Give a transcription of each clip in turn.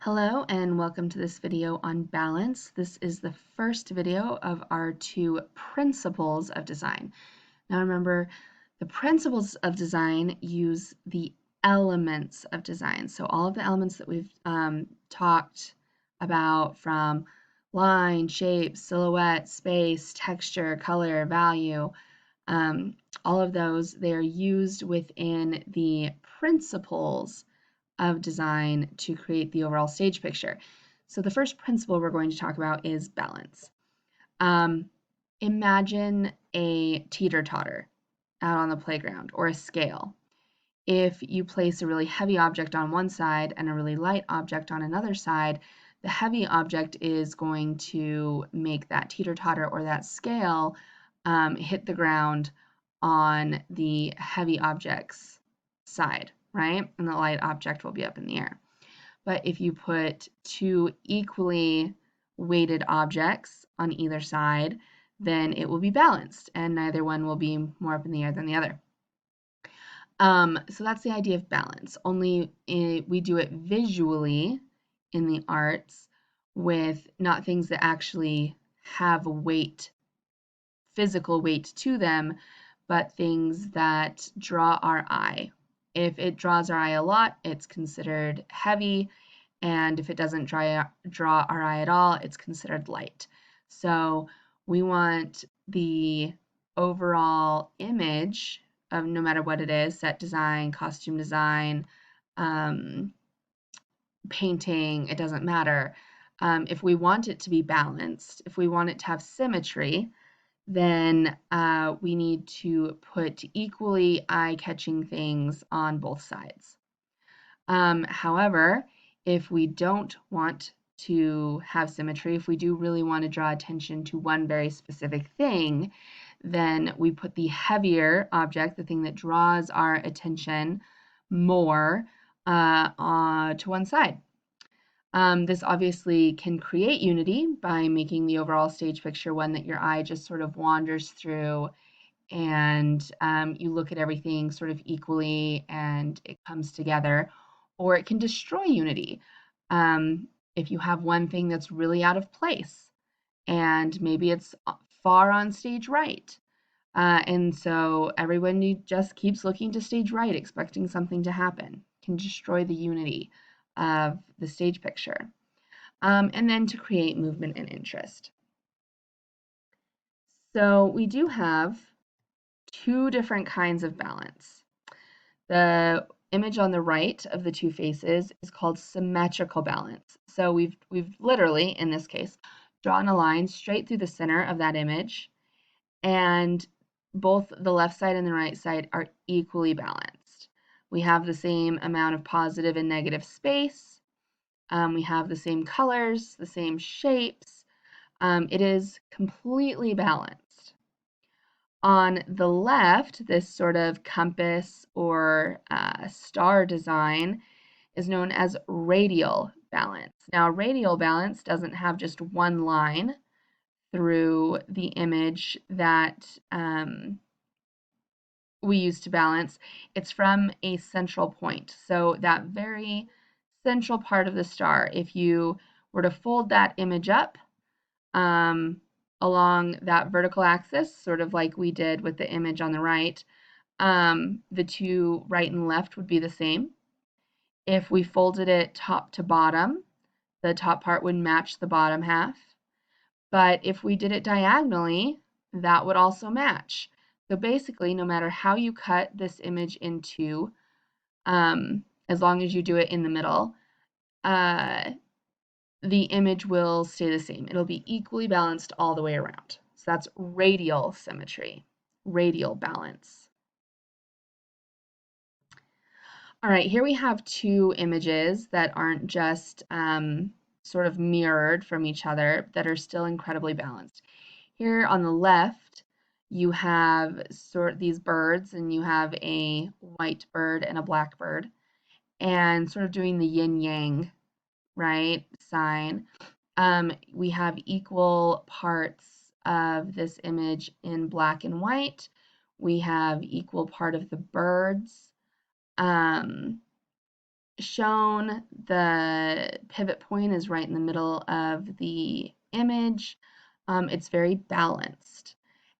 Hello and welcome to this video on balance. This is the first video of our two principles of design. Now remember, the principles of design use the elements of design. So all of the elements that we've talked about, from line, shape, silhouette, space, texture, color, value, all of those, they're used within the principles of design to create the overall stage picture. So the first principle we're going to talk about is balance. Imagine a teeter-totter out on the playground, or a scale. If you place a really heavy object on one side and a really light object on another side, the heavy object is going to make that teeter-totter or that scale hit the ground on the heavy object's side, right? And the light object will be up in the air. But if you put two equally weighted objects on either side, then it will be balanced and neither one will be more up in the air than the other. So that's the idea of balance, only we do it visually in the arts with not things that actually have weight, physical weight to them, but things that draw our eye. If it draws our eye a lot, it's considered heavy, and if it doesn't draw our eye at all, it's considered light. So we want the overall image of, no matter what it is, set design, costume design, painting, it doesn't matter. If we want it to be balanced, if we want it to have symmetry, then we need to put equally eye-catching things on both sides. However, if we don't want to have symmetry, if we do really want to draw attention to one very specific thing, then we put the heavier object, the thing that draws our attention more, to one side. This obviously can create unity by making the overall stage picture one that your eye just sort of wanders through, and you look at everything sort of equally and it comes together. Or it can destroy unity. If you have one thing that's really out of place and maybe it's far on stage right, and so everyone just keeps looking to stage right, expecting something to happen, can destroy the unity of the stage picture. And then to create movement and interest. So we do have two different kinds of balance. The image on the right of the two faces is called symmetrical balance. So we've literally, in this case, drawn a line straight through the center of that image, and both the left side and the right side are equally balanced. We have the same amount of positive and negative space. We have the same colors, the same shapes. It is completely balanced. On the left, this sort of compass or star design is known as radial balance. Now, radial balance doesn't have just one line through the image that we use to balance. It's from a central point. So that very central part of the star, if you were to fold that image up, along that vertical axis, sort of like we did with the image on the right, the two right and left would be the same. If we folded it top to bottom, the top part would match the bottom half. But if we did it diagonally, that would also match. So basically, no matter how you cut this image in two, as long as you do it in the middle, the image will stay the same. It'll be equally balanced all the way around. So that's radial symmetry, radial balance. All right, here we have two images that aren't just sort of mirrored from each other, that are still incredibly balanced. Here on the left, you have these birds, and you have a white bird and a black bird, and sort of doing the yin-yang, right, sign. We have equal parts of this image in black and white. We have equal part of the birds. shown, the pivot point is right in the middle of the image. It's very balanced.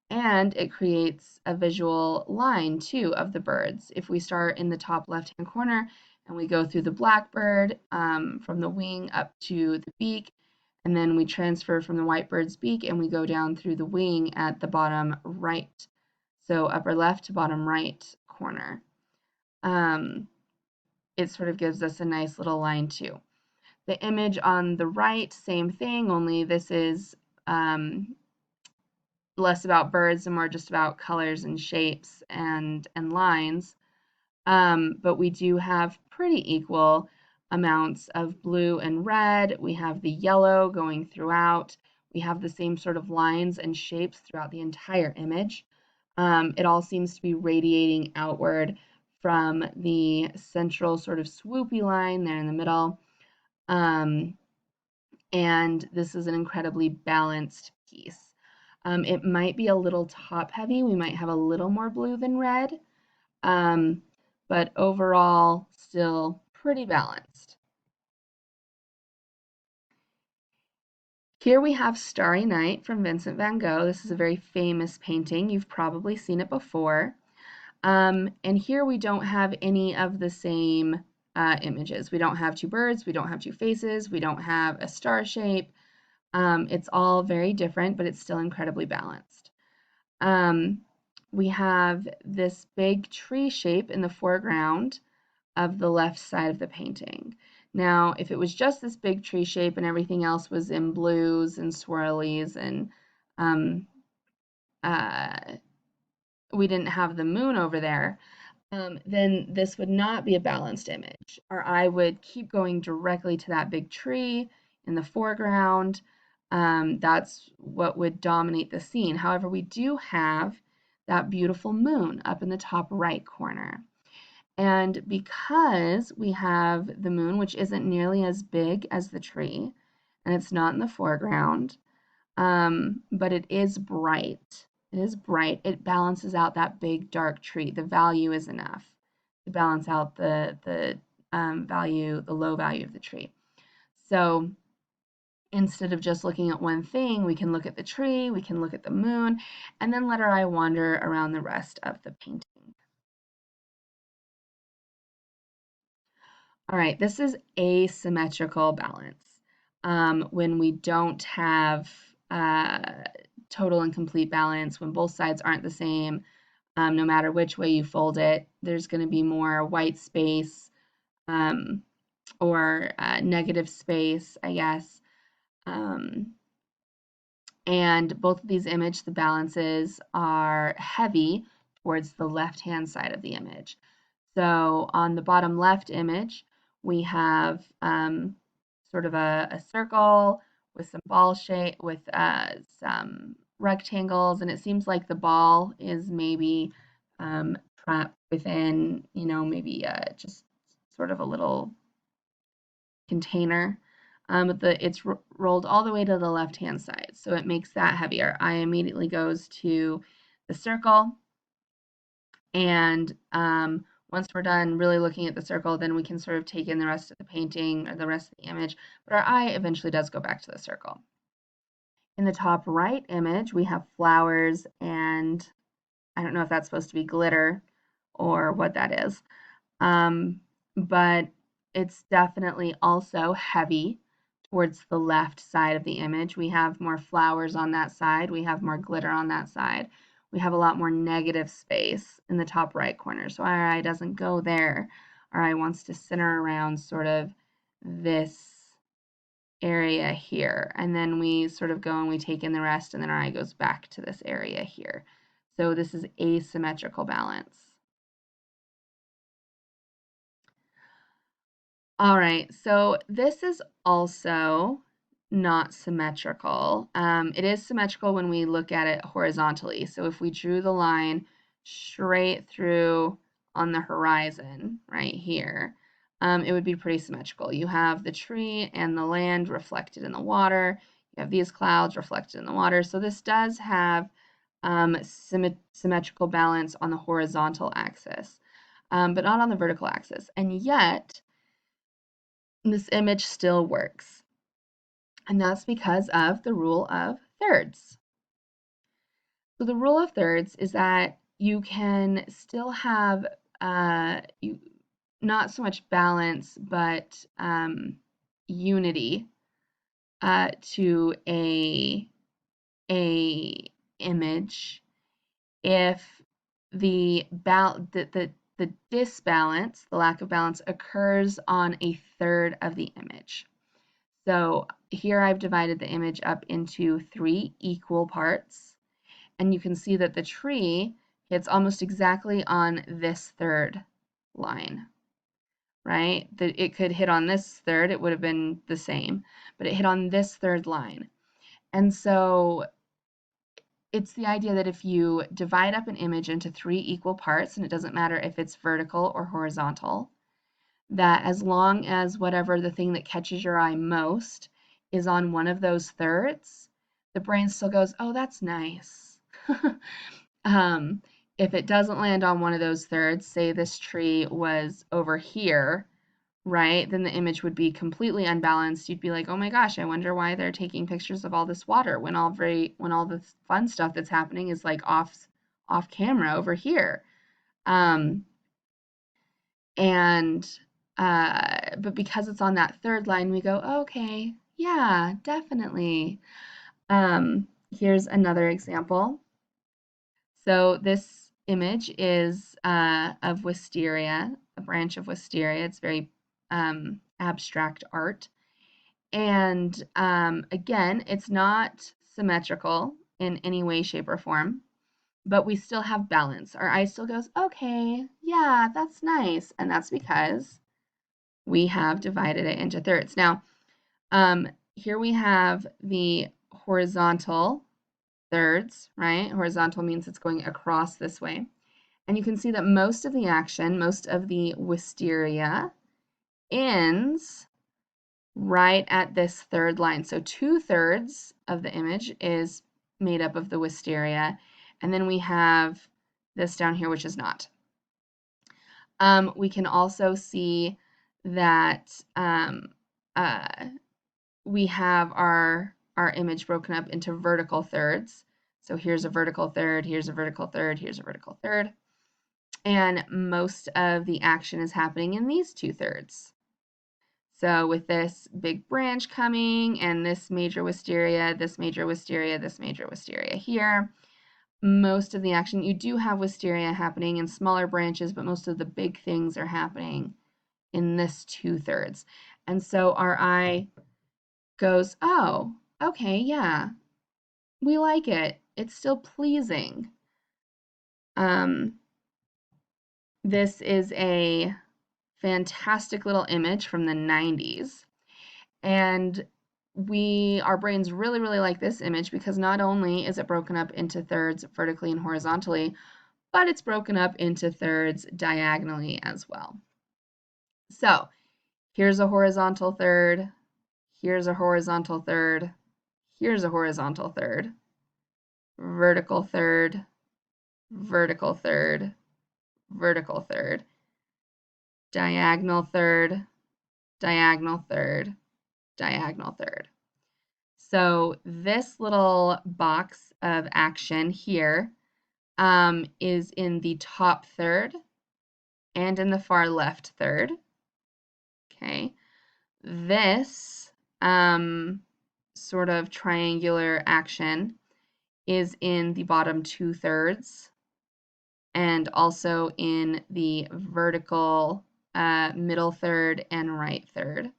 And it creates a visual line too of the birds. If we start in the top left-hand corner and we go through the blackbird from the wing up to the beak, and then we transfer from the white bird's beak and we go down through the wing at the bottom right. So upper left to bottom right corner. It sort of gives us a nice little line too. The image on the right, same thing, only this is less about birds and more just about colors and shapes and lines. But we do have pretty equal amounts of blue and red. We have the yellow going throughout. We have the same sort of lines and shapes throughout the entire image. It all seems to be radiating outward from the central sort of swoopy line there in the middle. And this is an incredibly balanced piece. It might be a little top heavy. We might have a little more blue than red, but overall still pretty balanced. Here we have Starry Night from Vincent van Gogh. This is a very famous painting. You've probably seen it before. And here we don't have any of the same images. We don't have two birds, we don't have two faces, we don't have a star shape. It's all very different, but it's still incredibly balanced. We have this big tree shape in the foreground of the left side of the painting. Now, if it was just this big tree shape and everything else was in blues and swirlies and we didn't have the moon over there, then this would not be a balanced image. Our eye would keep going directly to that big tree in the foreground. That's what would dominate the scene. However, we do have that beautiful moon up in the top right corner. And because we have the moon, which isn't nearly as big as the tree, and it's not in the foreground, but it is bright. It is bright. It balances out that big dark tree. The value is enough to balance out the low value of the tree. So instead of just looking at one thing, we can look at the tree, we can look at the moon, and then let our eye wander around the rest of the painting. All right, this is asymmetrical balance. When we don't have total and complete balance, when both sides aren't the same, no matter which way you fold it, there's going to be more white space or negative space, I guess. And both of these images, the balances are heavy towards the left-hand side of the image. So on the bottom left image, we have sort of a circle with some ball shape, with some rectangles, and it seems like the ball is maybe trapped within, maybe just sort of a little container. It's rolled all the way to the left-hand side, so it makes that heavier. Eye immediately goes to the circle, and once we're done really looking at the circle, then we can sort of take in the rest of the painting or the rest of the image, but our eye eventually does go back to the circle. In the top right image, we have flowers, and I don't know if that's supposed to be glitter or what that is, but it's definitely also heavy towards the left side of the image. We have more flowers on that side. We have more glitter on that side. We have a lot more negative space in the top right corner. So our eye doesn't go there. Our eye wants to center around sort of this area here. And then we sort of go and we take in the rest, and then our eye goes back to this area here. So this is asymmetrical balance. All right, so this is also not symmetrical. It is symmetrical when we look at it horizontally. So if we drew the line straight through on the horizon right here, it would be pretty symmetrical. You have the tree and the land reflected in the water. You have these clouds reflected in the water. So this does have symmetrical balance on the horizontal axis, but not on the vertical axis. And yet, this image still works. And that's because of the rule of thirds. So the rule of thirds is that you can still have not so much balance, but unity to a image if the disbalance, the lack of balance, occurs on a third of the image. So here I've divided the image up into 3 equal parts, and you can see that the tree hits almost exactly on this third line, right? It could hit on this third, it would have been the same, but it hit on this third line. And so it's the idea that if you divide up an image into 3 equal parts, and it doesn't matter if it's vertical or horizontal, that as long as whatever the thing that catches your eye most is on one of those thirds, the brain still goes, oh, that's nice. If it doesn't land on one of those thirds, say this tree was over here, right, then the image would be completely unbalanced. You'd be like, oh my gosh, I wonder why they're taking pictures of all this water when all the fun stuff that's happening is like off camera over here. But because it's on that third line, we go, okay, yeah, definitely. Here's another example. So this image is of wisteria, a branch of wisteria. It's very abstract art. And again, it's not symmetrical in any way, shape, or form, but we still have balance. Our eye still goes, okay, yeah, that's nice. And that's because we have divided it into thirds. Now, here we have the horizontal thirds, right? Horizontal means it's going across this way. And you can see that most of the action, most of the wisteria ends right at this third line. So 2/3 of the image is made up of the wisteria. And then we have this down here, which is not. We can also see that we have our image broken up into vertical thirds. So here's a vertical third, here's a vertical third, here's a vertical third. And most of the action is happening in these 2/3. So with this big branch coming and this major wisteria, this major wisteria, this major wisteria here, most of the action, you do have wisteria happening in smaller branches, but most of the big things are happening in this 2/3. And so our eye goes, oh, okay, yeah, we like it. It's still pleasing. This is a fantastic little image from the 90s. And our brains really, really like this image because not only is it broken up into thirds vertically and horizontally, but it's broken up into thirds diagonally as well. So here's a horizontal third, here's a horizontal third, here's a horizontal third, vertical third, vertical third, vertical third, diagonal third, diagonal third, diagonal third. So this little box of action here is in the top third and in the far left third. Okay. This sort of triangular action is in the bottom 2/3 and also in the vertical middle third and right third.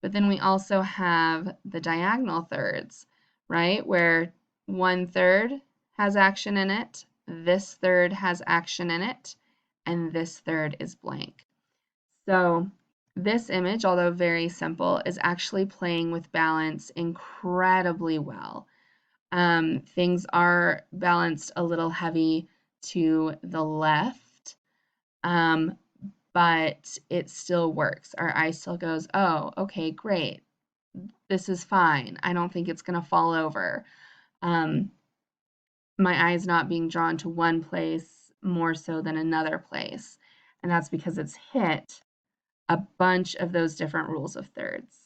But then we also have the diagonal thirds, right? Where 1/3 has action in it, this third has action in it, and this third is blank. So this image, although very simple, is actually playing with balance incredibly well. Things are balanced a little heavy to the left, but it still works. Our eye still goes, oh, okay, great. This is fine. I don't think it's going to fall over. My eye's not being drawn to one place more so than another place. And that's because it's hit a bunch of those different rules of thirds.